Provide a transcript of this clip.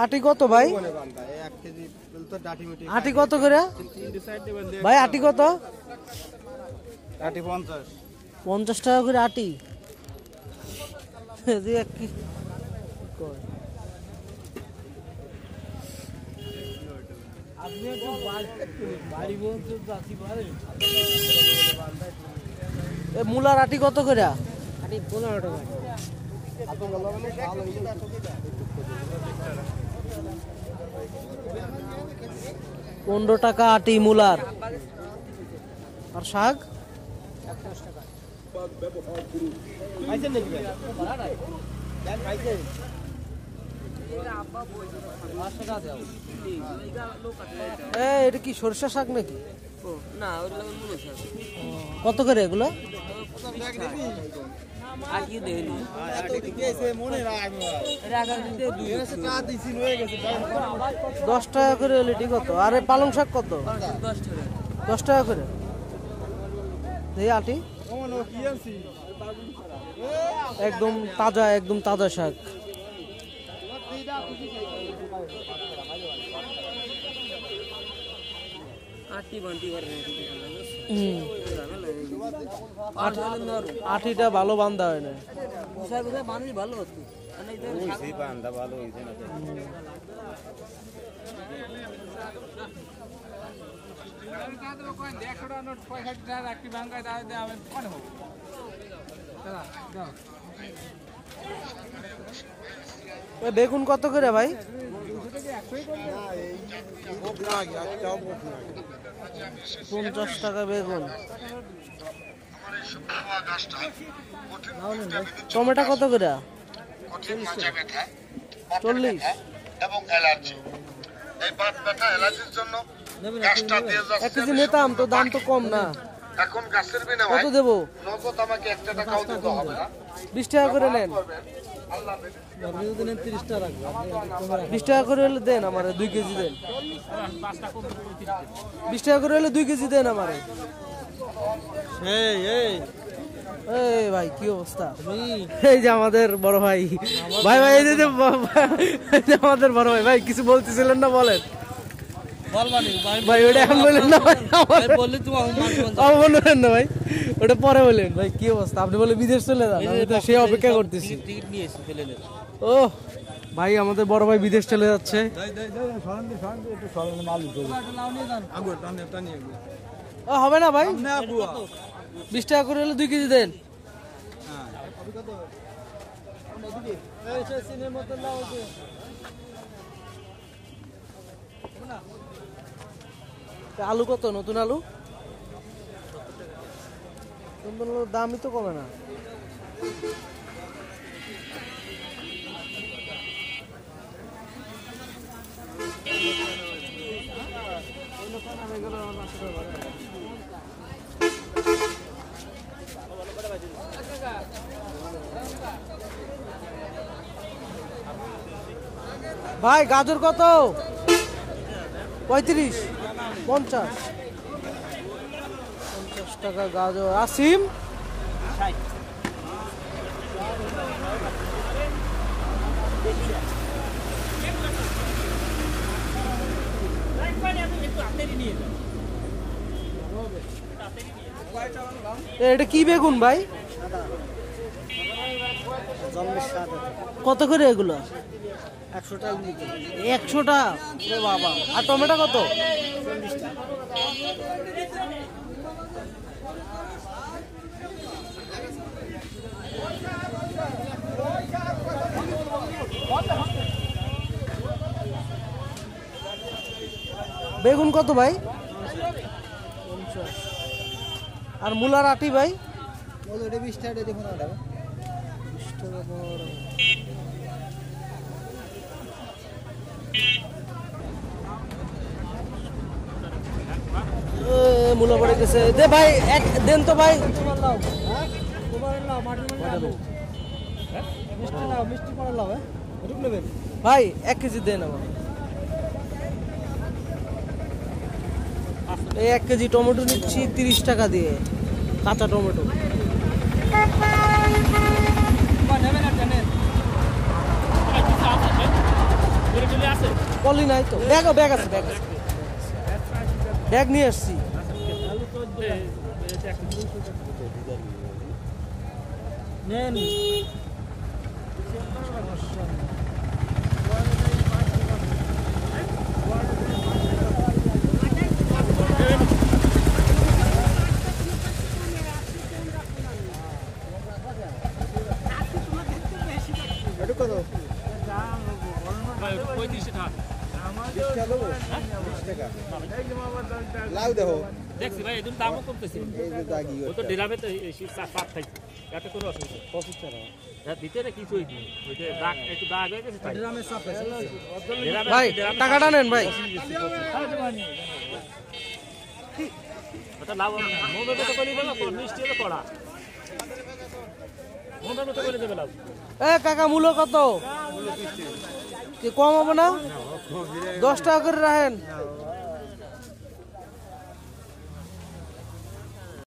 আটি কত ভাই? আটি কত করে ভাই? আটি কত? 50 টাকা করে আটি। মূলার আটি কত করে? 15 টাকা। 15 টাকা আটি মূলার। আর শাক? এটা কি সরিষা শাক নাকি? কত করে এগুলো? 10 টাকা করে লিটি কত? আরে পালং শাক কত? 10 টাকা করে। আটি একদম তাজা, একদম তাজা শাক। আটিটা ভালো বান্ধা হয় না। বেগুন কত করে ভাই? 50 টাকা বেগুন। টমেটো কত করে? 40। এবং অ্যালার্জি, এই বাত ব্যথা অ্যালার্জির জন্য গাছটা দিয়ে যাচ্ছে। 1 কেজি নিতাম তো, দাম তো কম না এখন গাছের বিনিময়ে। কত দেব? নগদ আমাকে 1 টাকাও দিতে হবে না। 20 টাকা করে নেন। আপনি যদি নেন 30 টাকা রাখবেন। 20 টাকা করে হলে দেন আমারে 2 কেজি দেন। 20 টাকা করে হলে 2 কেজি দেন আমারে। এই ভাই কি অবস্থা? এই যে আমাদের বড় ভাই। ভাই ভাই এই যে আমাদের বড় ভাই। ভাই কিছু বলতেছিলেন না, বলেন। ভাই ওটা এখন বলেন না ভাই, বললেন না ভাই, ওটা পরে বলেন। ভাই কি অবস্থা? আপনি বলে বিদেশ চলে যান, আমি তো সেই অপেক্ষা করতেছি। ও ভাই আমাদের বড় ভাই বিদেশ চলে যাচ্ছে। হবে না ভাই, 20 টাকা করে হলে 2 কেজি দেন। আলু কত? নতুন আলু? নতুন আলুর দামই তো কমে না। ভাই গাজর কত? 35, 50 টাকা গাজর। আর সিম? এটা কি বেগুন ভাই? কত করে এগুলো? 100 টাকা। 100 টাকা বাবা। আর টমেটো কত? 40 টাকা। বেগুন কত ভাই? 50। আর মূলার আটি ভাই? 20 টাকা। দেখুন 20 টাকা। মূলা পড়ে গেছে। দে ভাই এক দেন তো ভাই। ভাই 1 কেজি দেন আমার। এই 1 কেজি টমেটো নিচ্ছি 30 টাকা দিয়ে, কাঁচা টমেটো। পলি নাই তো, ব্যাগ আছে, ব্যাগ নিয়ে আসছি। লাউ দেখো দেখছি ভাই এদিন দামও কমতেছে ও তো ডেরাবে তো সাত খাইছে এত করে অসুবিধা দিতে না কিছুই নেই ওইটা দাগ একটু দাগ হয়ে গেছে ভাই টাকাটা নেন ভাই। ওটা লাভ মোবাইল তো করে দেবে তো মিষ্টি হলো পড়া মোবাইল তো করে দেবে লাভ। কাকা মূল্য কত? কি কম হবে না? 10 টাকা করে রাখেন।